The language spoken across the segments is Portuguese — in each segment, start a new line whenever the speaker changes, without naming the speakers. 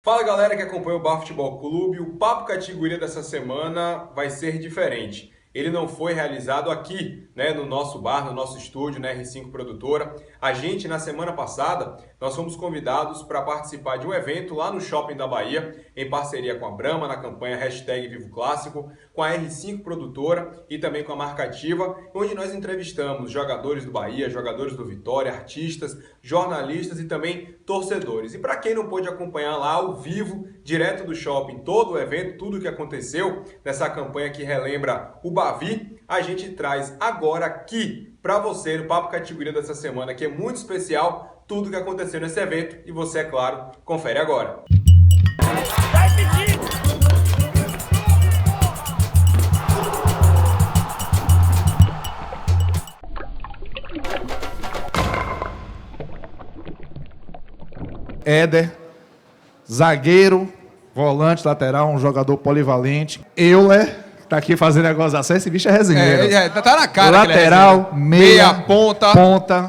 Fala galera que acompanha o Bar Futebol Clube, o Papo Categoria dessa semana vai ser diferente. Ele não foi realizado aqui, no nosso bar, no nosso estúdio, na R5 Produtora. A gente, na semana passada, nós fomos convidados para participar de um evento lá no Shopping da Bahia, em parceria com a Brahma, na campanha Vivo Clássico, com a R5 Produtora e também com a Marca Ativa, onde nós entrevistamos jogadores do Bahia, jogadores do Vitória, artistas, jornalistas e também torcedores. E para quem não pôde acompanhar lá ao vivo, direto do shopping, todo o evento, tudo o que aconteceu nessa campanha que relembra o Bavi, a gente traz agora aqui para você, no Papo Categoria dessa semana, que é muito especial, tudo o que aconteceu nesse evento. E você, é claro, confere agora.
Éder, zagueiro, volante, lateral, um jogador polivalente. Euler, tá aqui fazendo negociação, esse bicho é resenheiro.
Tá na cara.
Lateral, meia,
ponta.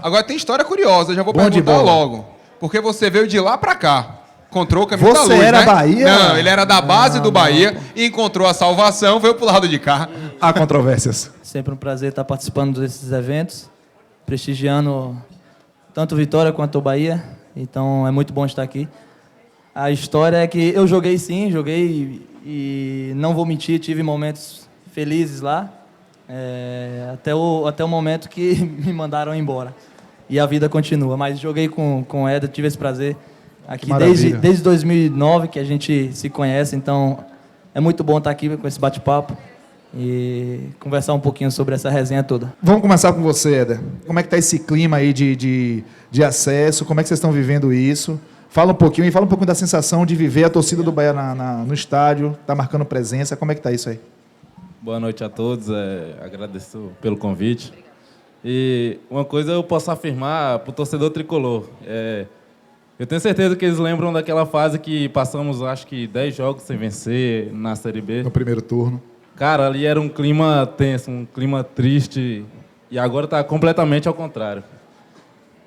Agora tem história curiosa, já vou perguntar logo. Porque você veio de lá pra cá, encontrou o caminho da luz,
Você era Bahia?
Não, ele era da base do Bahia e encontrou a salvação, veio pro lado de cá.
Há controvérsias.
Sempre um prazer estar participando desses eventos, prestigiando tanto Vitória quanto o Bahia. Então é muito bom estar aqui. A história é que eu joguei e não vou mentir, tive momentos felizes lá, até o momento que me mandaram embora. E a vida continua, mas joguei com o Éder, tive esse prazer aqui desde 2009 que a gente se conhece, então é muito bom estar aqui com esse bate-papo e conversar um pouquinho sobre essa resenha toda.
Vamos começar com você, Éder. Como é que tá esse clima aí de acesso? Como é que vocês estão vivendo isso? Fala um pouquinho da sensação de viver a torcida do Bahia no estádio, tá marcando presença. Como é que tá isso aí?
Boa noite a todos, agradeço pelo convite. E uma coisa eu posso afirmar para o torcedor tricolor. Eu tenho certeza que eles lembram daquela fase que passamos, acho que 10 jogos sem vencer na Série B.
No primeiro turno.
Cara, ali era um clima tenso, um clima triste, e agora está completamente ao contrário.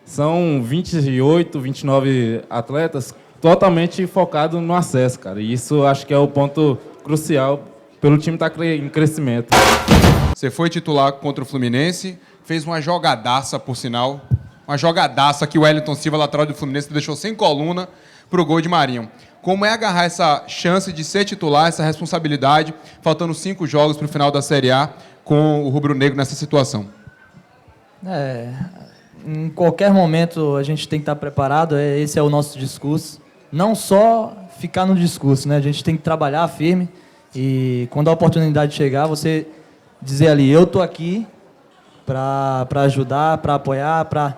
São 28, 29 atletas totalmente focados no acesso, cara. E isso acho que é o ponto crucial pelo time estar em crescimento.
Você foi titular contra o Fluminense, fez uma jogadaça, por sinal. Uma jogadaça que o Wellington Silva, lateral do Fluminense, deixou sem coluna para o gol de Marinho. Como é agarrar essa chance de ser titular, essa responsabilidade, faltando 5 jogos para o final da Série A, com o rubro-negro nessa situação?
Em qualquer momento a gente tem que estar preparado, esse é o nosso discurso. Não só ficar no discurso, né? A gente tem que trabalhar firme e quando a oportunidade chegar, você dizer ali, eu estou aqui para ajudar, para apoiar, para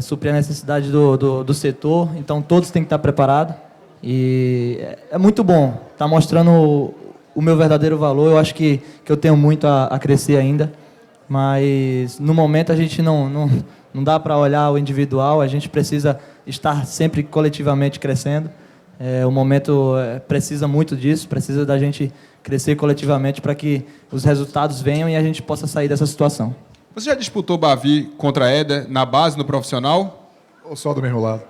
suprir a necessidade do setor. Então todos têm que estar preparados e é muito bom. Está mostrando o meu verdadeiro valor. Eu acho que eu tenho muito a crescer ainda. Mas no momento a gente não dá para olhar o individual, a gente precisa estar sempre coletivamente crescendo. O momento precisa muito disso, precisa da gente crescer coletivamente para que os resultados venham e a gente possa sair dessa situação.
Você já disputou Bavi contra Éder na base, no profissional?
Ou só do mesmo lado?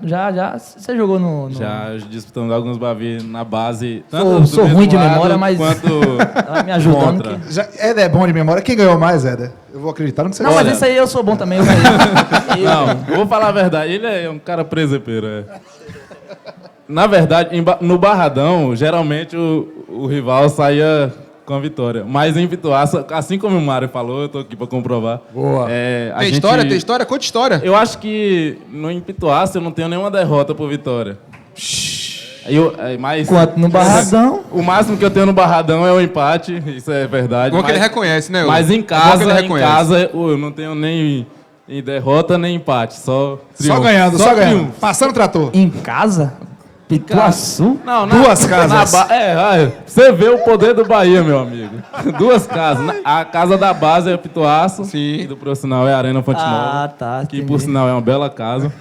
Já. Você jogou no...
Já disputamos alguns Bavi na base.
Sou ruim de memória, mas...
Quanto
tá me ajudando.
Éder é bom de memória. Quem ganhou mais, Éder? Eu vou acreditar no que você
Não, mas isso aí eu sou bom também.
Não, vou falar a verdade. Ele é um cara presepeiro. Na verdade, no Barradão, geralmente o rival saía com a vitória. Mas em Pituaça, assim como o Mário falou, eu tô aqui para comprovar.
Boa.
Tem história? Conta história.
Eu acho que em Pituaça eu não tenho nenhuma derrota por Vitória. Mas
Quanto no Barradão?
O máximo que eu tenho no Barradão é o empate, isso é verdade.
Bom que ele reconhece, né?
Mas em casa eu não tenho nem derrota nem empate, só triunfo.
Só ganhando. Passando o trator.
Em casa? Pituaçu?
Não,
Duas casas.
Você vê o poder do Bahia, meu amigo. 2 casas. A casa da base é o Pituaço.
Sim.
E do profissional é a Arena Fonte Nova.
Ah, tá.
Que, por sinal, é uma bela casa.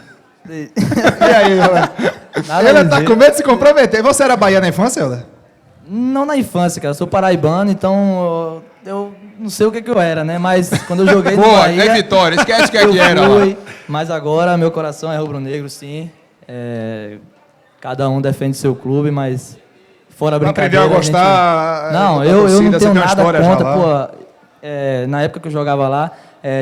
E aí, galera? Ele tá com medo de se comprometer. Você era Bahia na infância, Euler?
Não na infância, cara. Eu sou paraibano, então eu não sei o que eu era, né? Mas quando eu joguei no Bahia...
é Vitória. Esquece que era lá.
Mas agora meu coração é rubro-negro, sim. cada um defende seu clube, mas fora a
Pra
brincadeira...
aprender a gostar.
Não,
da
eu
torcida,
não
você
tenho
tem uma
nada
história já
contra,
lá.
pô. Na época que eu jogava lá,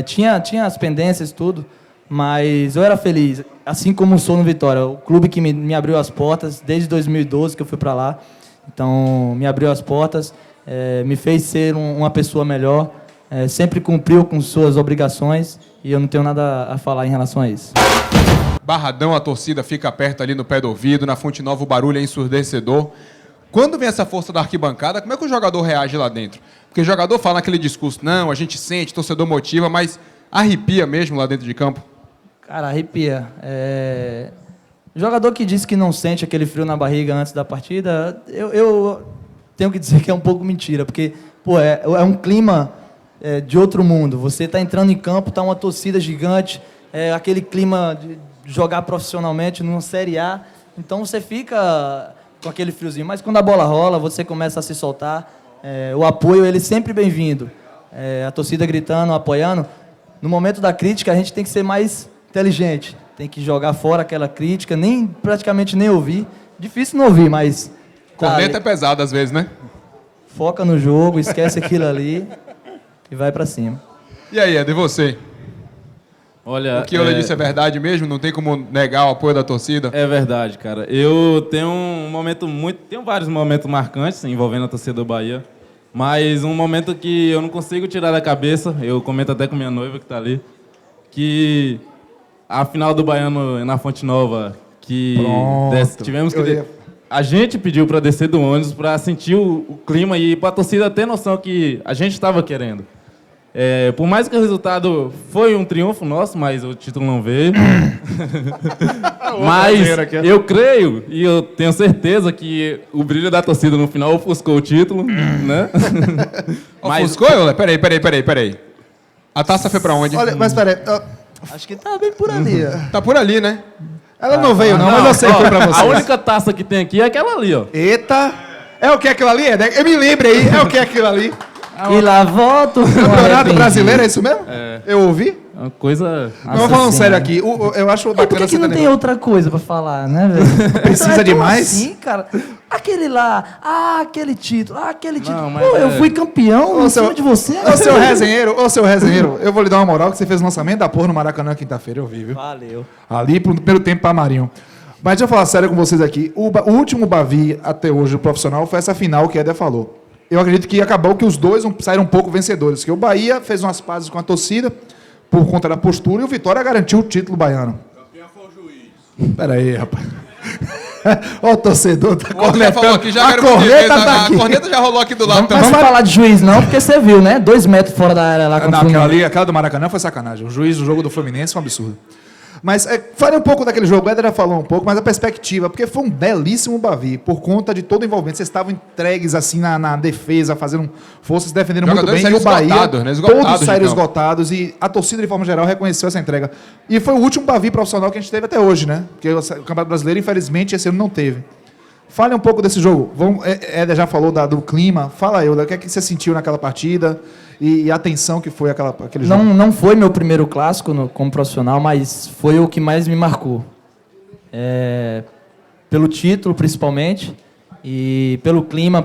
tinha as pendências e tudo, mas eu era feliz, assim como sou no Vitória. O clube que me abriu as portas desde 2012 que eu fui para lá. Então, me abriu as portas, me fez ser uma pessoa melhor, sempre cumpriu com suas obrigações e eu não tenho nada a falar em relação a isso.
Barradão, a torcida fica perto ali no pé do ouvido, na Fonte Nova o barulho é ensurdecedor. Quando vem essa força da arquibancada, como é que o jogador reage lá dentro? Porque o jogador fala aquele discurso, não, a gente sente, torcedor motiva, mas arrepia mesmo lá dentro de campo?
Cara, arrepia. Jogador que disse que não sente aquele frio na barriga antes da partida, eu tenho que dizer que é um pouco mentira, porque pô, é um clima de outro mundo. Você está entrando em campo, está uma torcida gigante, aquele clima de jogar profissionalmente numa Série A, então você fica com aquele friozinho. Mas quando a bola rola, você começa a se soltar, o apoio ele é sempre bem-vindo. A torcida gritando, apoiando. No momento da crítica, a gente tem que ser mais inteligente. Tem que jogar fora aquela crítica, praticamente nem ouvir. Difícil não ouvir, mas...
Corneta é pesado às vezes, né?
Foca no jogo, esquece aquilo ali e vai pra cima.
E aí, Ed, e você?
Olha,
O que eu disse é verdade mesmo? Não tem como negar o apoio da torcida?
é verdade, cara. Eu tenho tenho vários momentos marcantes envolvendo a torcida do Bahia, mas um momento que eu não consigo tirar da cabeça, eu comento até com minha noiva que tá ali, que a final do Baiano na Fonte Nova, que tivemos que a gente pediu para descer do ônibus para sentir o clima e para a torcida ter noção que a gente estava querendo. Por mais que o resultado foi um triunfo nosso, mas o título não veio. Mas eu creio e eu tenho certeza que o brilho da torcida no final ofuscou o título, né?
Ofuscou? Peraí. A taça foi pra onde?
Olha, mas peraí.
Acho que tá bem por ali.
Tá por ali, né?
Ela não veio, não, mas eu sei que foi pra vocês.
A única taça que tem aqui é aquela ali, ó.
Eita! É o que é aquilo ali? Eu me lembro aí. É o que é aquilo ali?
E lá volto.
Campeonato Brasileiro, é isso mesmo? Eu ouvi?
É uma coisa...
Não, vou falando sério aqui. Eu acho
Por
bacana
que
você
não
tá
tem outra coisa pra falar, né, velho?
Precisa
Como
demais?
Sim, cara. Aquele lá, aquele título, aquele título.
Não, mas
Pô, eu fui campeão em cima de você.
Ô, seu resenheiro, eu vou lhe dar uma moral que você fez o lançamento da porra no Maracanã quinta-feira, eu vi, viu?
Valeu.
Ali pro primeiro tempo pra Marinho. Mas deixa eu falar sério com vocês aqui. O último Bavi até hoje, o profissional, foi essa final que a Éder falou. Eu acredito que acabou que os dois saíram um pouco vencedores. Que o Bahia fez umas pazes com a torcida por conta da postura e o Vitória garantiu o título baiano. Campeão foi o juiz. Pera aí, rapaz. Ó, o torcedor tá
O outro já falou aqui, já
a
quero
corneta
tá
tá
a
aqui.
corneta já rolou aqui do lado
Não
também.
vamos falar de juiz, não, porque você viu, né? 2 metros fora da área lá com o
Não,
Fluminense.
aquela do Maracanã foi sacanagem. O juiz do jogo do Fluminense foi um absurdo. Mas fale um pouco daquele jogo, o Éder já falou um pouco, mas a perspectiva, porque foi um belíssimo Bavi, por conta de todo o envolvimento. Vocês estavam entregues assim na defesa, fazendo forças, defendendo muito
Jogadores
bem. E o
saíram
Bahia,
esgotados, né? Esgotados
todos
de
saíram
campo.
esgotados e a torcida, de forma geral, reconheceu essa entrega. E foi o último Bavi profissional que a gente teve até hoje, né? Porque o Campeonato Brasileiro, infelizmente, esse ano não teve. Fale um pouco desse jogo. Éder já falou do clima. Fala aí, o que é que você sentiu naquela partida e a tensão que foi aquele jogo?
Não foi meu primeiro clássico como profissional, mas foi o que mais me marcou. Pelo título, principalmente, e pelo clima,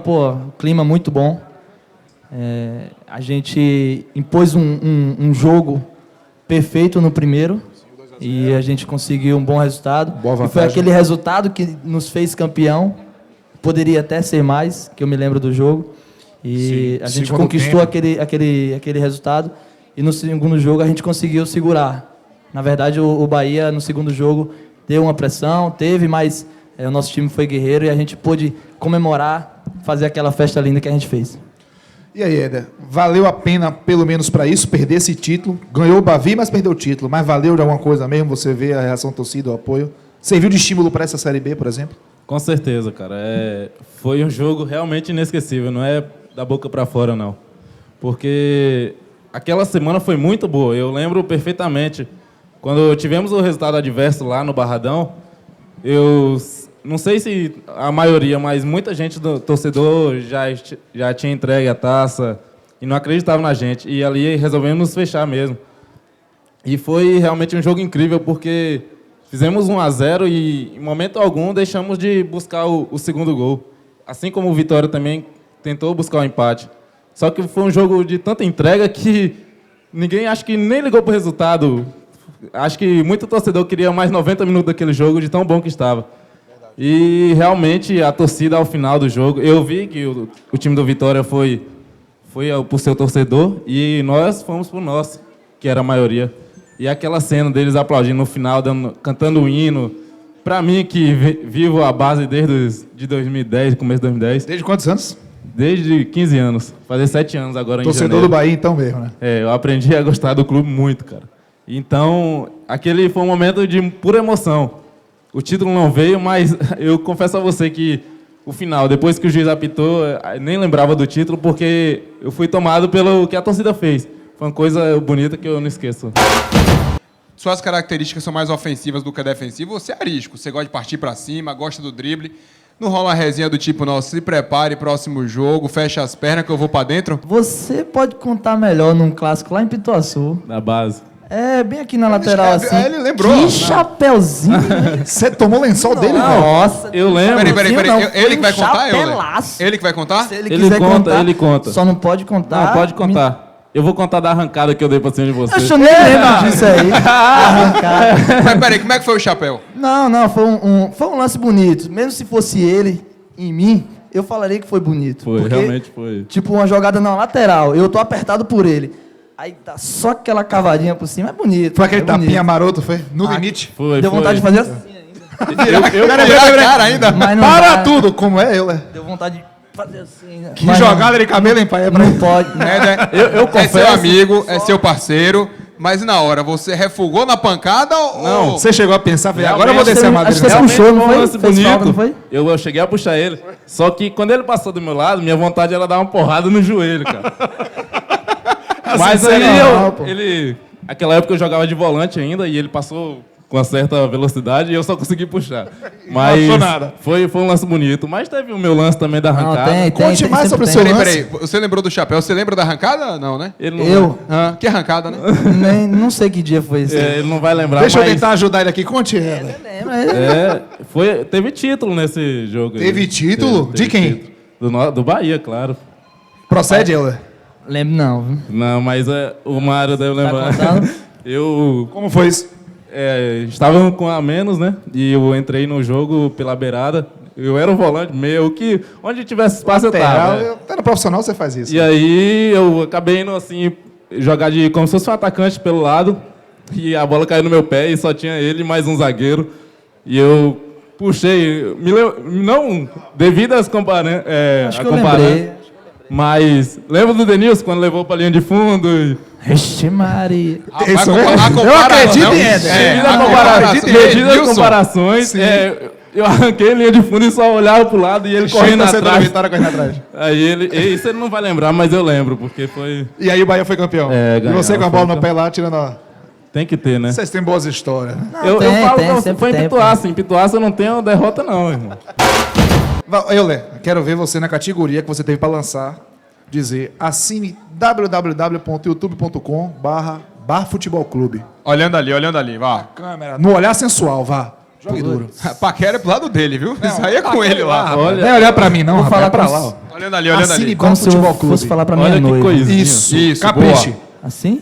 clima muito bom. A gente impôs um jogo perfeito no primeiro e a gente conseguiu um bom resultado.
Boa
E foi
vantagem.
aquele resultado que nos fez campeão. Poderia até ser mais, que eu me lembro do jogo. E
Sim,
a gente
segundo
conquistou
tempo.
aquele resultado. E no segundo jogo a gente conseguiu segurar. Na verdade, o Bahia, no segundo jogo, deu uma pressão, mas o nosso time foi guerreiro e a gente pôde comemorar, fazer aquela festa linda que a gente fez.
E aí, Éder, valeu a pena, pelo menos para isso, perder esse título? Ganhou o Bavi, mas perdeu o título. Mas valeu de alguma coisa mesmo? Você vê a reação da torcida, o apoio? Serviu de estímulo para essa Série B, por exemplo?
Com certeza, cara. Foi um jogo realmente inesquecível, não é da boca para fora, não. Porque aquela semana foi muito boa. Eu lembro perfeitamente. Quando tivemos o resultado adverso lá no Barradão, eu não sei se a maioria, mas muita gente do torcedor já tinha entregue a taça e não acreditava na gente. E ali resolvemos nos fechar mesmo. E foi realmente um jogo incrível, porque Fizemos 1-0 e, em momento algum, deixamos de buscar o segundo gol. Assim como o Vitória também tentou buscar o empate. Só que foi um jogo de tanta entrega que ninguém, acho que nem ligou pro resultado. Acho que muito torcedor queria mais 90 minutos daquele jogo, de tão bom que estava. E, realmente, a torcida, ao final do jogo... Eu vi que o time do Vitória foi pro seu torcedor e nós fomos pro nosso, que era a maioria. E aquela cena deles aplaudindo no final, cantando o hino. Pra mim, que vivo a base desde de 2010, começo de 2010.
Desde quantos anos?
Desde 15 anos. Fazer 7 anos agora em janeiro.
Torcedor do Bahia, então mesmo, né?
Eu aprendi a gostar do clube muito, cara. Então, aquele foi um momento de pura emoção. O título não veio, mas eu confesso a você que o final, depois que o juiz apitou, nem lembrava do título, porque eu fui tomado pelo que a torcida fez. Foi uma coisa bonita que eu não esqueço.
Suas características são mais ofensivas do que defensivas. Você é arisco, você gosta de partir pra cima, gosta do drible. Não rola uma resenha do tipo, não, se prepare, próximo jogo, fecha as pernas que eu vou pra dentro?
Você pode contar melhor num clássico lá em Pituaçu.
Na base.
Bem aqui na lateral, assim.
Ele lembrou.
Que chapeuzinho, hein?
Você tomou o lençol dele, velho?
Nossa.
Eu lembro.
Peraí.
Não,
Ele que vai
foi um
contar, Euler?
chapelaço.
Ele que vai contar?
Se ele
Ele
quiser
conta,
contar,
ele conta.
Só não pode contar.
Não, pode contar. Eu vou contar da arrancada que eu dei pra cima de você.
Eu nem lembro disso aí. Arrancada.
Mas peraí, como é que foi o chapéu?
Não, foi um lance bonito. Mesmo se fosse ele em mim, eu falaria que foi bonito.
Foi,
porque,
realmente foi.
Tipo, uma jogada na lateral, eu tô apertado por ele. Aí dá só aquela cavadinha por cima, é bonito.
Foi aquele
é bonito.
tapinha maroto, foi? No limite.
Foi,
Deu vontade de fazer assim ainda.
Virar a cara ainda?
Mas não
Para
dá.
tudo, como é eu, né?
Deu vontade de fazer assim. Né?
Que
Mas
jogada de cabelo, hein, pai?
Não pode.
Eu
confesso-
É seu amigo, é seu parceiro, mas na hora, você refugou na pancada ou...
Não.
Você chegou a pensar, falei, agora eu vou
Acho que
descer a
você-
madeira.
acho que você
nessa-
puxou, não
Foi um
foi?
lance
Fez
bonito.
falta, não foi?
Eu cheguei a puxar ele. Só que quando ele passou do meu lado, minha vontade era dar uma porrada no joelho, cara. Mas aí
não, pô.
Aquela época eu jogava de volante ainda e ele passou com uma certa velocidade e eu só consegui puxar. Mas
achou nada.
foi um lance bonito. Mas teve o meu lance também da
Não,
arrancada.
tem,
Conte mais
sempre
sobre o
tem.
seu
Peraí, você lembrou do chapéu? Você lembra da arrancada? Não, né?
Ele não,
Eu?
Que arrancada, né?
Não sei que dia foi esse.
ele não vai lembrar,
Deixa eu
mas
tentar ajudar ele aqui. Conte ela.
teve título nesse jogo. aí.
Teve título?
Teve
De quem?
título. Do Bahia, claro.
Procede, Euler.
Lembro não. Viu?
Não, mas o Mário deve lembrar.
contando?
Eu
Como foi isso?
estava com a menos, né? E eu entrei no jogo pela beirada. Eu era um volante meio que onde tivesse espaço eu tava. né?
Tá no profissional, você faz isso.
E aí eu acabei indo assim, jogar como se fosse um atacante pelo lado. E a bola caiu no meu pé e só tinha ele e mais um zagueiro. E eu puxei, não devido às
Acho que eu
comparanças,
lembrei.
mas lembra do Denilson quando levou pra linha de fundo?
Vixe Maria.
Isso mesmo?
A
Eu acredito em
Éder.
Devido às comparações, eu arranquei linha de fundo e só olhava pro lado e ele correndo atrás.
Vitória correndo atrás.
Aí isso ele não vai lembrar, mas eu lembro, porque foi...
E aí o Bahia foi campeão. E
ganhou,
você com a
foi
bola no
campeão.
pé lá, tirando a...
Tem que ter, né?
Vocês têm boas histórias. né?
Não,
Eu
tem,
falo
tem,
pra você,
sempre
foi em
tem,
Pituaça. Em Pituaça eu não tenho derrota não, irmão.
Euler, quero ver você na categoria que você teve para lançar. Dizer, assine www.youtube.com/barfutebolclube.
Olhando ali, vá.
Câmera, no olhar sensual, vá. Jogue duro.
Paquera é pro lado dele, viu? Isso aí é com ele lá.
Olha,
Não é olhar pra mim, não,
Vou
rapaz.
falar
É pra
com
lá,
os-
ó.
Olhando ali, olhando
Assine
ali.
Como se
Futebol
eu
Clube.
fosse falar pra minha
olha que
noiva.
coisinha.
Isso,
boa.
capriche.
Assim?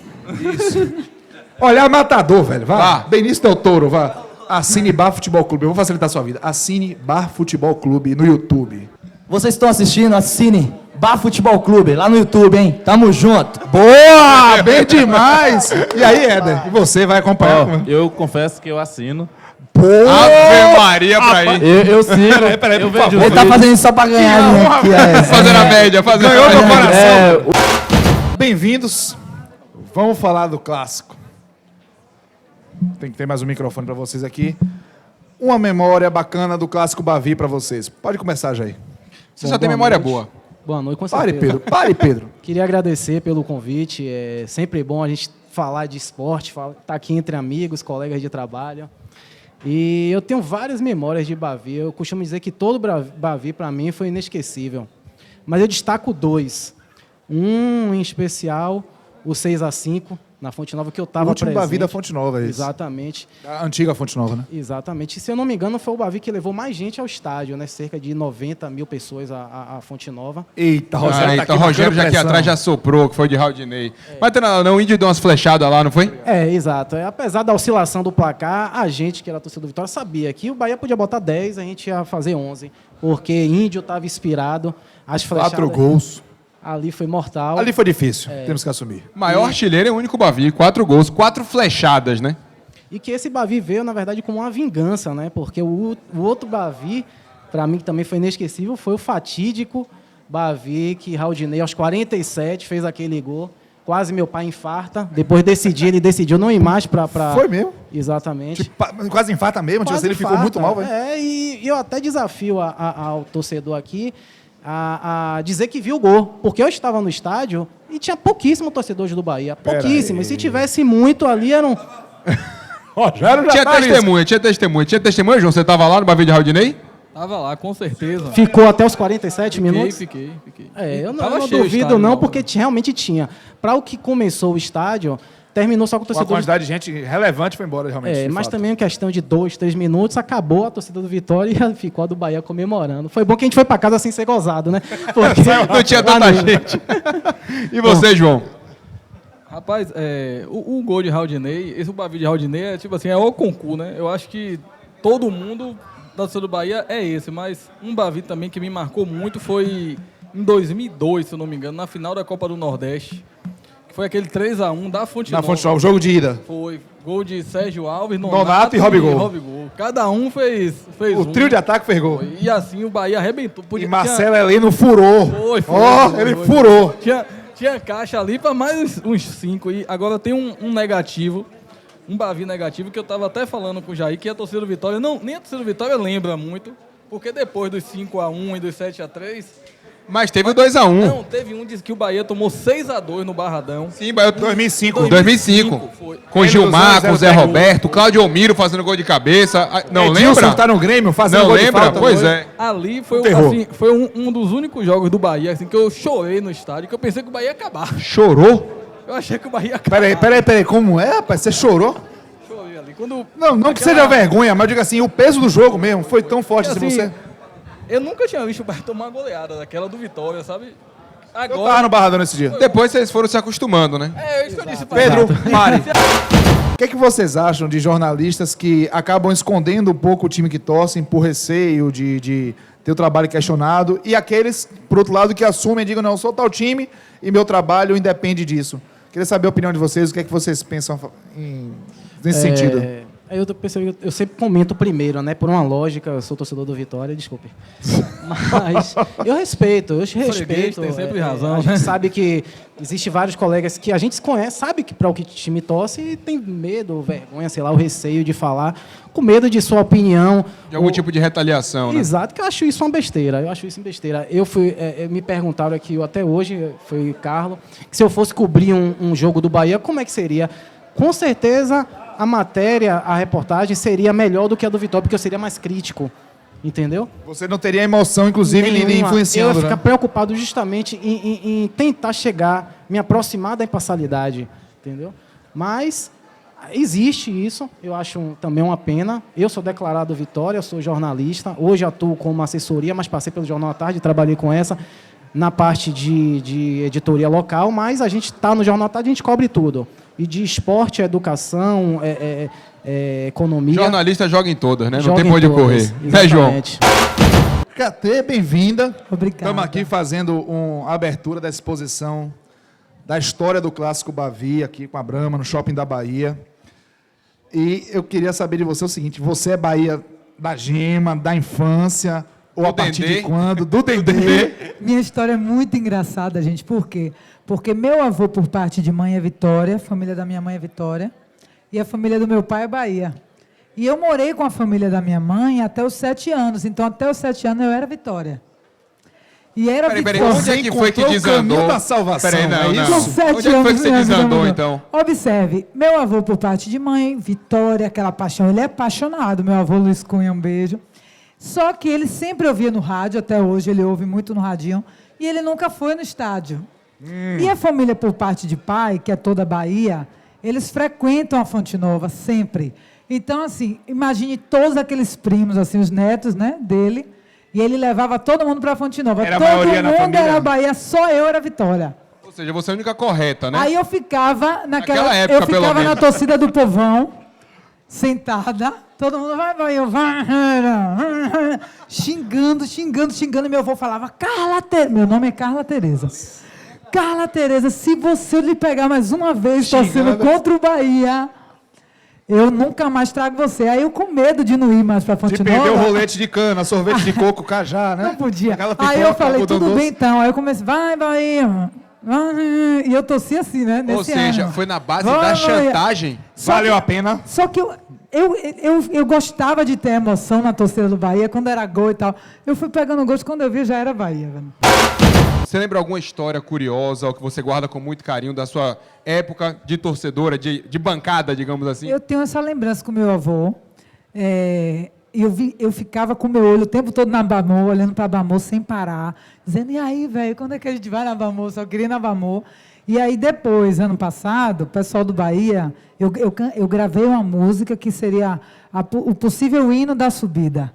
Olhar matador, velho. Vá.
Vá.
Benício Del Toro, vá. Assine Bar Futebol Clube. Eu vou facilitar a sua vida. Assine Bar Futebol Clube no YouTube.
Vocês estão assistindo, assine Bar Futebol Clube lá no YouTube, hein? Tamo junto.
Boa! Bem demais! E aí, Éder? E você vai acompanhar?
Ó, eu confesso que eu assino.
Ave Maria pra aí.
Eu sigo.
Peraí,
eu
por
vejo
Ele tá fazendo isso só pra ganhar, né? Que é,
Fazendo a média, fazendo
Ganhou
a
meu
média.
coração. Bem-vindos. Vamos falar do clássico. Tem que ter mais um microfone para vocês aqui. Uma memória bacana do clássico Bavi para vocês. Pode começar, Jair.
Você só tem memória boa.
Boa noite, com
Pare,
certeza.
Pedro. Pare, Pedro.
Queria agradecer pelo convite. É sempre bom a gente falar de esporte, estar aqui entre amigos, colegas de trabalho. E eu tenho várias memórias de Bavi. Eu costumo dizer que todo Bavi, para mim, foi inesquecível. Mas eu destaco dois. Um, em especial, o 6-5, na Fonte Nova, que eu
O
estava
último
presente.
Bavi da Fonte Nova, é isso.
Exatamente.
A antiga Fonte Nova, né?
Exatamente. E, se eu não me engano, foi o Bavi que levou mais gente ao estádio, né? Cerca de 90 mil pessoas à Fonte Nova.
Eita,
Rogério, Rogério já aqui atrás já soprou, que foi de Raudinei. Mas não, o Índio deu umas flechadas lá, não foi?
Exato. Apesar da oscilação do placar, a gente, que era a torcida do Vitória, sabia que o Bahia podia botar 10, a gente ia fazer 11. Porque Índio estava inspirado, as flechadas...
4 gols.
Ali foi mortal.
Ali foi difícil, temos que assumir.
Maior artilheiro é o único Bavi, 4 gols, 4 flechadas, né?
E que esse Bavi veio, na verdade, como uma vingança, né? Porque o outro Bavi, para mim, que também foi inesquecível, foi o fatídico Bavi, que Raudinei, aos 47, fez aquele gol. Quase meu pai infarta. Depois ele decidiu não ir mais para...
Foi mesmo?
Exatamente.
Tipo, quase infarta mesmo,
Quase
ele ficou
infarta.
muito mal, velho.
E eu até desafio ao torcedor aqui a dizer que viu o gol. Porque eu estava no estádio e tinha pouquíssimos torcedores do Bahia. Pouquíssimos. E se tivesse muito ali, eram...
Rogério já
Tinha
tá
testemunha. Tinha testemunha, João? Você tava lá no Bavi de Raudinei?
Tava lá, com certeza.
Ficou até os 47 minutos?
Fiquei.
Eu
Tava
não
cheio o
duvido
estádio,
não,
não,
porque realmente tinha. Para o que começou o estádio, terminou só com o
Com a
torcedor...
quantidade de gente relevante foi embora, realmente. de
mas
fato.
também em questão de 2, 3 minutos, acabou a torcida do Vitória e ficou a do Bahia comemorando. Foi bom que a gente foi para casa sem ser gozado, né? Porque
Não tinha tanta gente. E você, João?
Rapaz, o gol de Raudinei, esse Bavi de Raudinei é tipo assim, é o concurso, né? Eu acho que todo mundo da torcida do Bahia é esse, mas um Bavi também que me marcou muito foi em 2002, se eu não me engano, na final da Copa do Nordeste, que foi aquele 3-1 da Fonte
Na
Nova.
Fonte Nova, o jogo de ida.
Foi gol de Sérgio Alves,
Nonato e Robigol.
Cada um fez
O trio de ataque fez gol.
E assim o Bahia arrebentou.
E Marcelo Heleno furou. Ele furou.
Tinha caixa ali para mais uns 5. E agora tem um negativo, um Bavi negativo, que eu tava até falando com o Jair, que a torcida do Vitória, nem a torcida do Vitória lembra muito, porque depois dos 5-1 e dos 7-3...
Mas teve o 2-1.
Não, teve um que o Bahia tomou 6-2 no Barradão.
Sim, Bahia
2005.
2005.
Foi.
Com Gilmar, com Zé
Zero
Roberto, Cláudio Almiro fazendo gol de cabeça. Não
Edilson
lembra?
tá no Grêmio fazendo
Não
gol de
lembra?
falta.
Pois é.
Ali foi,
Terror.
assim, foi um dos únicos jogos do Bahia assim, que eu chorei no estádio, que eu pensei que o Bahia ia acabar.
Chorou?
Eu achei que o Bahia ia acabar.
Peraí, como é, rapaz? Você chorou?
Chorei ali. Quando,
Não que seja vergonha, mas eu digo assim, o peso do jogo mesmo foi tão forte assim, você...
Eu nunca tinha visto o Bahia tomar uma goleada daquela do Vitória, sabe?
Eu tava
Agora...
no Barradão nesse dia.
Depois vocês foram se acostumando, né?
É isso que eu disse.
Pedro, Mari, o que vocês acham de jornalistas que acabam escondendo um pouco o time que torcem por receio de ter o trabalho questionado e aqueles, por outro lado, que assumem e digam, não, eu sou tal time e meu trabalho independe disso. Queria saber a opinião de vocês, o que é que vocês pensam nesse sentido.
Eu sempre comento primeiro, né? Por uma lógica, eu sou torcedor do Vitória, desculpe. Mas eu respeito.
Tem sempre razão,
A
né?
gente sabe que existe vários colegas que a gente se conhece, sabe que para o que time torce e tem medo, vergonha, sei lá, o receio de falar, com medo de sua opinião.
De algum tipo de retaliação, né?
Exato, que eu acho isso uma besteira. Me perguntaram aqui até hoje, foi o Carlos, que se eu fosse cobrir um jogo do Bahia, como é que seria? Com certeza a matéria, a reportagem seria melhor do que a do Vitória, porque eu seria mais crítico, entendeu?
Você não teria emoção, inclusive, lhe
Nenhuma.
influenciando,
Eu ia ficar
né?
preocupado justamente em tentar me aproximar da imparcialidade, entendeu? Mas existe isso, eu acho também uma pena. Eu sou declarado Vitória, sou jornalista, hoje atuo como assessoria, mas passei pelo Jornal à Tarde, trabalhei com essa na parte de editoria local, mas a gente está no Jornal à Tarde, a gente cobre tudo. E de esporte, educação, economia.
Jornalista joga em todas, né? Não
joga
tem pra onde
em todas,
correr. Né, João?
exatamente.
Catê, bem-vinda.
Obrigada.
Estamos aqui fazendo uma abertura da exposição da história do Clássico Bavi, aqui com a Brahma, no Shopping da Bahia. E eu queria saber de você o seguinte, você é Bahia da gema, da infância, ou
Do
a partir
Dendê.
de quando? Do Dendê.
Minha história é muito engraçada, gente. Por quê? Porque meu avô, por parte de mãe, é Vitória, a família da minha mãe é Vitória, e a família do meu pai é Bahia. E eu morei com a família da minha mãe até os 7 anos. Então, até os 7 anos, eu era Vitória. E era
Peraí,
Vitória.
onde é que foi que
encontrou o
desandou?
caminho da salvação,
Peraí,
é
não.
isso?
Com 7
Onde é que foi que
anos,
você
minha vida
desandou,
mudou.
então?
Observe, meu avô, por parte de mãe, Vitória, aquela paixão, ele é apaixonado, meu avô Luiz Cunha, um beijo. Só que ele sempre ouvia no rádio, até hoje ele ouve muito no radinho, e ele nunca foi no estádio. E a família, por parte de pai, que é toda Bahia, eles frequentam a Fonte Nova sempre. Então, assim, imagine todos aqueles primos, assim, os netos, né, dele, e ele levava todo mundo para a Fonte Nova.
Era a
todo
maioria na
mundo
família?
era Bahia, só eu era Vitória.
Ou seja, você é a única correta, né?
Aí eu ficava
Naquela época,
eu
pelo
ficava na
menos.
torcida do povão, sentada, todo mundo vai, eu vai, xingando, e meu avô falava, Carla Tereza, meu nome é Carla Tereza. Carla Tereza, se você lhe pegar mais uma vez torcendo contra o Bahia, eu nunca mais trago você. Aí eu com medo de não ir mais para Fonte
De
Nova.
perder o rolete de cana, sorvete de coco, cajá, né?
Não podia.
Aquela
Aí eu
pipoca,
falei,
algodão
tudo
doce.
bem então. Aí eu comecei, vai, Bahia. Vai. E eu torci assim, né?
Ou
Nesse
seja,
ano.
foi na base
Vai,
da
Bahia.
chantagem.
Só
Valeu
que-
a pena.
Só que eu gostava de ter emoção na torcida do Bahia, quando era gol e tal. Eu fui pegando gosto, quando eu vi já era Bahia, velho.
Você lembra alguma história curiosa ou que você guarda com muito carinho da sua época de torcedora, de bancada, digamos assim?
Eu tenho essa lembrança com meu avô. Eu ficava com meu olho o tempo todo na Bamor, olhando para a Bamor sem parar, dizendo, e aí, velho, quando é que a gente vai na Bamor? Só queria ir na Bamor. E aí depois, ano passado, o pessoal do Bahia, eu gravei uma música que seria o possível hino da subida.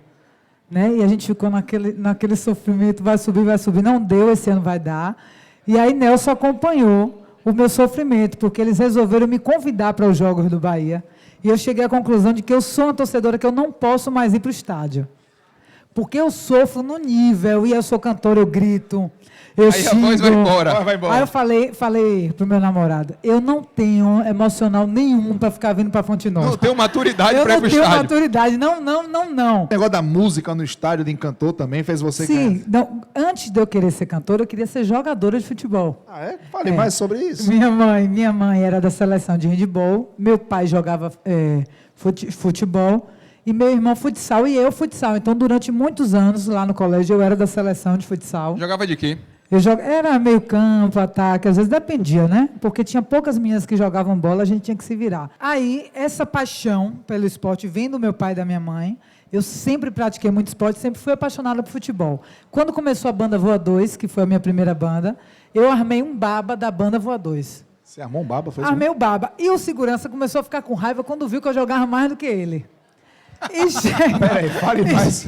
Né? E a gente ficou naquele sofrimento, vai subir, não deu, esse ano vai dar. E aí Nelson acompanhou o meu sofrimento, porque eles resolveram me convidar para os Jogos do Bahia. E eu cheguei à conclusão de que eu sou uma torcedora que eu não posso mais ir para o estádio. Porque eu sofro no nível, e eu sou cantora, eu grito, eu
Aí
xingo.
a voz vai embora.
Vai embora.
Aí eu falei pro meu namorado, eu não tenho emocional nenhum para ficar vindo para Fonte Nova.
Não tenho maturidade
Eu
pra ir
não
pro
tenho
estádio.
maturidade, não.
O negócio da música no estádio de Encantor também fez você...
Sim, não, antes de eu querer ser cantora, eu queria ser jogadora de futebol.
Ah, é? Fale mais sobre isso.
Minha mãe era da seleção de handebol, meu pai jogava futebol, e meu irmão futsal, e eu futsal. Então, durante muitos anos, lá no colégio, eu era da seleção de futsal.
Jogava de quê?
Era meio campo, ataque, às vezes dependia, né? Porque tinha poucas meninas que jogavam bola, a gente tinha que se virar. Aí, essa paixão pelo esporte vem do meu pai e da minha mãe. Eu sempre pratiquei muito esporte, sempre fui apaixonada por futebol. Quando começou a banda Voa 2, que foi a minha primeira banda, eu armei um baba da banda Voa 2.
Você armou um baba? Foi isso?
Armei o baba. E o segurança começou a ficar com raiva quando viu que eu jogava mais do que ele.
Peraí, fale mais.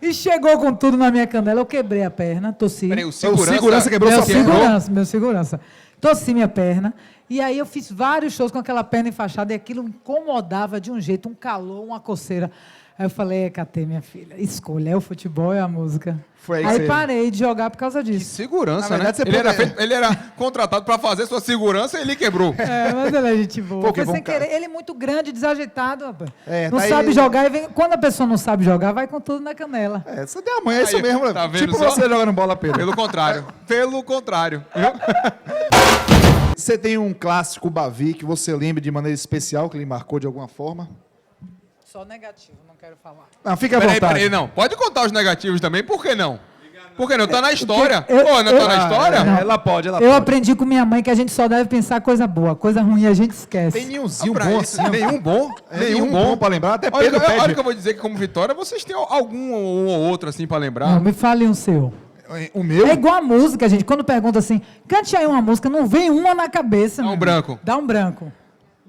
E chegou com tudo na minha canela, eu quebrei a perna, tossi.
Peraí, o
O segurança quebrou
Meu
sua perna.
segurança. Tossi minha perna. E aí eu fiz vários shows com aquela perna enfaixada e aquilo me incomodava de um jeito, um calor, uma coceira. Aí eu falei, Catê, minha filha, escolha, é o futebol e a música.
Foi aí
Aí
que você-
parei de jogar por causa
Que
disso.
segurança,
Na verdade,
né?
você
Ele,
pode-
ele era contratado pra fazer sua segurança e ele quebrou.
Mas ele é gente boa.
Pô, que
Foi
bom,
sem
cara.
querer. Ele é muito grande, desajeitado, rapaz. Não
tá
sabe
aí-
jogar. Quando a pessoa não sabe jogar, vai com tudo na canela.
Você tem a mãe, é isso
Aí,
mesmo.
tá vendo
Tipo
só?
você jogando bola, Pedro.
Pelo contrário. Pelo contrário.
Você tem um clássico Bavi que você lembra de maneira especial, que lhe marcou de alguma forma?
Só negativo, não quero falar.
Não, fica à
Peraí,
vontade.
peraí, não. Pode contar os negativos também, por que não? Por que não? Tá na história.
eu-
Pô, não tá na
Ah,
história?
Ela pode, ela
Eu
pode.
aprendi com minha mãe que a gente só deve pensar coisa boa. Coisa ruim a gente esquece.
Tem nenhumzinho
Pra
bom
isso,
assim.
nenhum bom.
Nenhum bom pra lembrar. Até
Olha,
Pedro
olha
pede.
que eu vou dizer que como vitória, vocês têm algum um ou outro assim pra lembrar.
Não, me fale um seu.
O meu?
É igual a música, gente. Quando pergunta assim, cante aí uma música, não vem uma na cabeça.
Dá um
meu.
branco.
Dá um branco.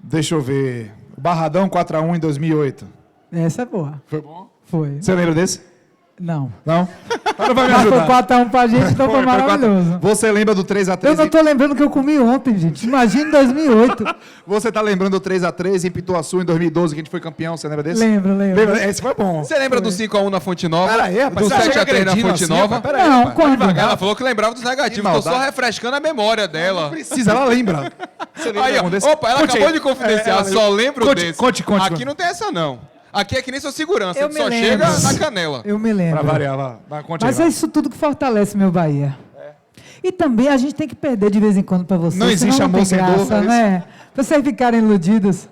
Deixa eu ver. O Barradão 4x1 em 2008.
Essa é boa.
Foi bom?
Foi.
Você lembra desse?
Não.
Não? Então não vai me
Mas foi
ajudar.
4x1 pra gente, então foi
Foi 4x1.
maravilhoso.
Você lembra do 3x3?
Eu não tô lembrando que eu comi ontem, gente. Imagina em 2008.
Você tá lembrando do 3x3 em Pituaçu em 2012, que a gente foi campeão? Você lembra desse?
Lembro.
Lembra? Esse foi bom.
Você lembra do 5x1 na Fonte Nova?
Pera aí, rapaz.
Do
Você chega
7x3 na
agredindo
Fonte
assim,
Nova?
rapaz? Pera aí,
Não,
rapaz.
quando?
Ela falou que lembrava dos negativos. Tô só
maldade.
refrescando a memória dela.
Precisa, ela lembra. Você lembra
Aí,
algum
ó.
desse?
Opa, ela
Conte
acabou
aí.
de confidenciar.
Ela-
Só lembro
Conte,
desse.
conte.
Aqui não tem essa, não. Aqui é que nem sua segurança.
Eu
que
me
só
lembro.
chega na canela.
Eu me lembro.
Pra variar, vai. Conte
Mas
aí,
é
vai.
isso tudo que fortalece meu Bahia. E também a gente tem que perder de vez em quando pra vocês.
Não existe
senão
amor
tem
sem dor,
graça,
é isso?
né? Pra vocês ficarem iludidos.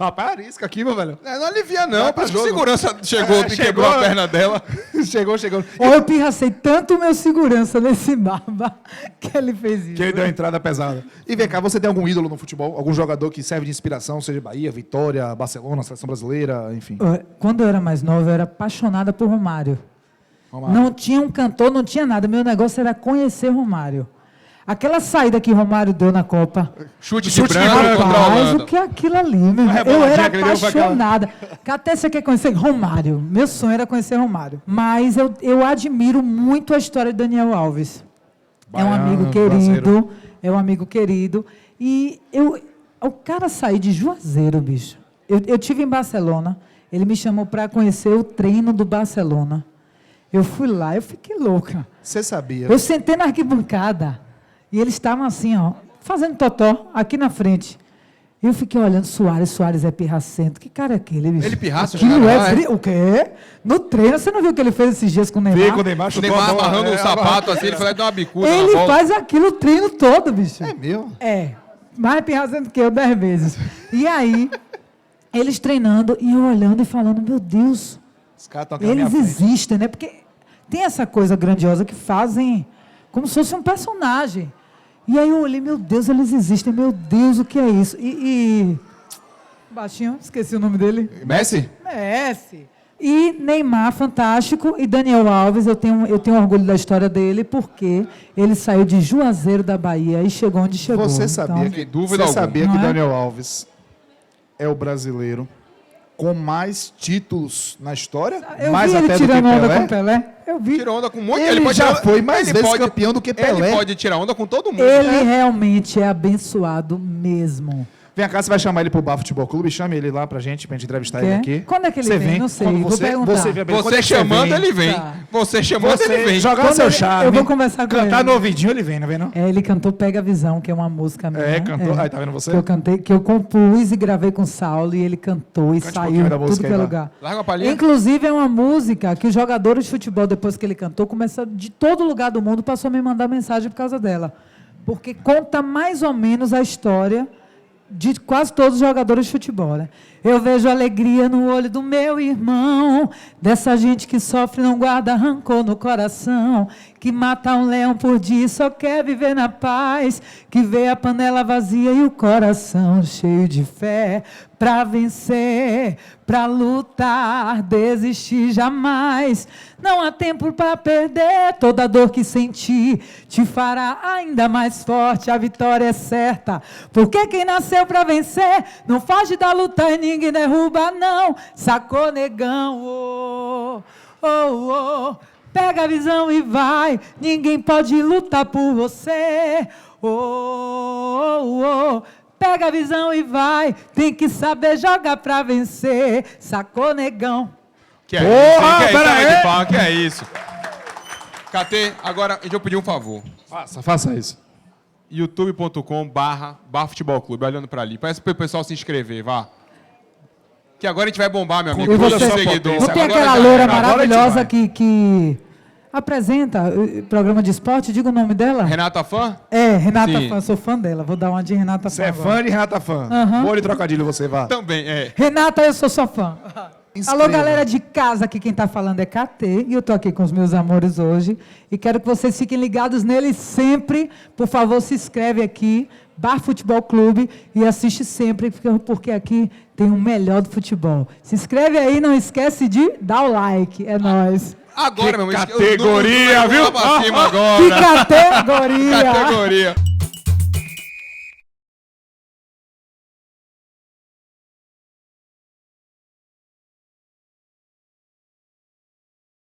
Rapaz, arisca aqui, meu velho.
Não alivia, não.
Vai
Por isso
pra
que
jogo.
segurança chegou e
chegou,
quebrou a
né?
perna dela.
chegou.
Ou eu pirracei tanto o meu segurança nesse baba que ele fez isso.
Que ele deu a entrada pesada. E vem cá, você tem algum ídolo no futebol? Algum jogador que serve de inspiração, seja Bahia, Vitória, Barcelona, Seleção Brasileira, enfim?
Quando eu era mais nova, eu era apaixonada por Romário.
Romário.
Não tinha um cantor, não tinha nada. Meu negócio era conhecer Romário. Aquela saída que Romário deu na Copa.
Chute de branco contra a
Rapaz,
Holanda.
o que é aquilo ali, meu irmão? Eu era apaixonada. Até você quer conhecer Romário. Meu sonho era conhecer Romário. Mas eu admiro muito a história de Daniel Alves. É um amigo querido. É um amigo querido. E o cara sair de Juazeiro, bicho. Eu tive em Barcelona. Ele me chamou para conhecer o treino do Barcelona. Eu fui lá, eu fiquei louca.
Você sabia?
Eu sentei na arquibancada e eles estavam assim, ó, fazendo totó aqui na frente. Eu fiquei olhando Suárez é pirracento. Que cara é aquele, bicho?
Ele pirraça,
Aquilo
cara,
o quê? No treino, você não viu o que ele fez esses dias com o Neymar?
Com o Neymar,
O Neymar amarrando um sapato assim, ele foi lá e deu uma bicuda na
Ele
bola.
faz aquilo o treino todo, bicho.
É meu?
É, mais pirracento que eu 10 vezes. E aí, eles treinando e eu olhando e falando, meu Deus,
Os caras estão aqui na minha
eles
frente.
existem, né? Porque tem essa coisa grandiosa que fazem como se fosse um personagem. E aí eu olhei, meu Deus, eles existem, meu Deus, o que é isso? Baixinho, esqueci o nome dele.
Messi?
Messi. E Neymar, fantástico. E Daniel Alves, eu tenho orgulho da história dele, porque ele saiu de Juazeiro da Bahia e chegou onde chegou.
Você sabia
Então,
que,
dúvida
você
alguma.
sabia
Não
que
é?
Daniel Alves é o brasileiro com mais títulos na história?
eu
mais
vi ele
até do que
tirando onda
Pelé?
com o Pelé. Eu vi.
Tirou onda com um monte.
Ele
pode
já
tirar-
foi mais
ele
vezes
pode-
campeão do que Pelé.
Ele pode tirar onda com todo mundo.
Ele realmente é abençoado mesmo.
Vem cá, você vai chamar ele pro Bar Futebol Clube, chame ele lá pra gente entrevistar ele
Quer?
aqui.
Quando é que ele
Você
vem? Não sei,
Quando
vou
você,
perguntar.
Você, vê, quando
Você
é que
chamando,
vem?
ele vem.
Tá.
Você chamando, ele
Você
vem.
jogar
Quando
seu
ele-
charme.
eu vou conversar com
Cantar
ele.
no ouvidinho, ele vem, não vem não?
Ele cantou Pega a Visão, que é uma música minha.
É, cantou. Aí, tá vendo você?
Que eu cantei, que eu compus e gravei com o Saulo, e ele cantou e
Cante um
saiu
pouquinho da
tudo
música
que é
aí, vai.
lugar.
Larga uma palhinha.
Inclusive, é uma música que os jogadores de futebol, depois que ele cantou, começaram de todo lugar do mundo, passou a me mandar mensagem por causa dela. Porque conta mais ou menos a história de quase todos os jogadores de futebol, né? Eu vejo alegria no olho do meu irmão, dessa gente que sofre e não guarda rancor no coração, que mata um leão por dia e só quer viver na paz, que vê a panela vazia e o coração cheio de fé, pra vencer, pra lutar, desistir jamais. Não há tempo para perder, toda dor que senti te fará ainda mais forte, a vitória é certa, porque quem nasceu para vencer não foge da luta e ninguém derruba não. Sacou, negão, oh, oh, oh. Pega a visão e vai, ninguém pode lutar por você, oh, oh, oh. Pega a visão e vai, tem que saber jogar pra vencer. Sacou, negão?
Que é isso?
Porra,
Que é isso?
pera
Vai
aí.
de pau, que é isso? KT, agora eu pedi um favor.
Faça isso.
youtube.com/barfutebolclube, olhando pra ali. Peço pro pessoal se inscrever, vá. Que agora a gente vai bombar, meu amigo.
E
Com
você-
todos os
Não
seguidores.
Não tem
Agora
aquela
já
loura
era.
Agora a gente
maravilhosa
vai.
que apresenta o programa de esporte, diga o nome dela.
Renata Fã?
É, Renata
Sim.
Fã, sou fã dela. Vou dar uma de Renata
Você
Fã
é
agora.
fã de Renata Fã.
Aham.
Boa de trocadilho você, vá.
Também, é.
Renata, eu sou sua fã.
Inscreva.
Alô, galera de casa, aqui quem tá falando é KT, e eu tô aqui com os meus amores hoje, e quero que vocês fiquem ligados neles sempre. Por favor, se inscreve aqui, Bar Futebol Clube, e assiste sempre, porque aqui tem o melhor do futebol. Se inscreve aí, não esquece de dar o like, é nóis.
Agora, meu irmão.
categoria,
os números
viu?
vão lá pra cima agora.
Que categoria!
Categoria.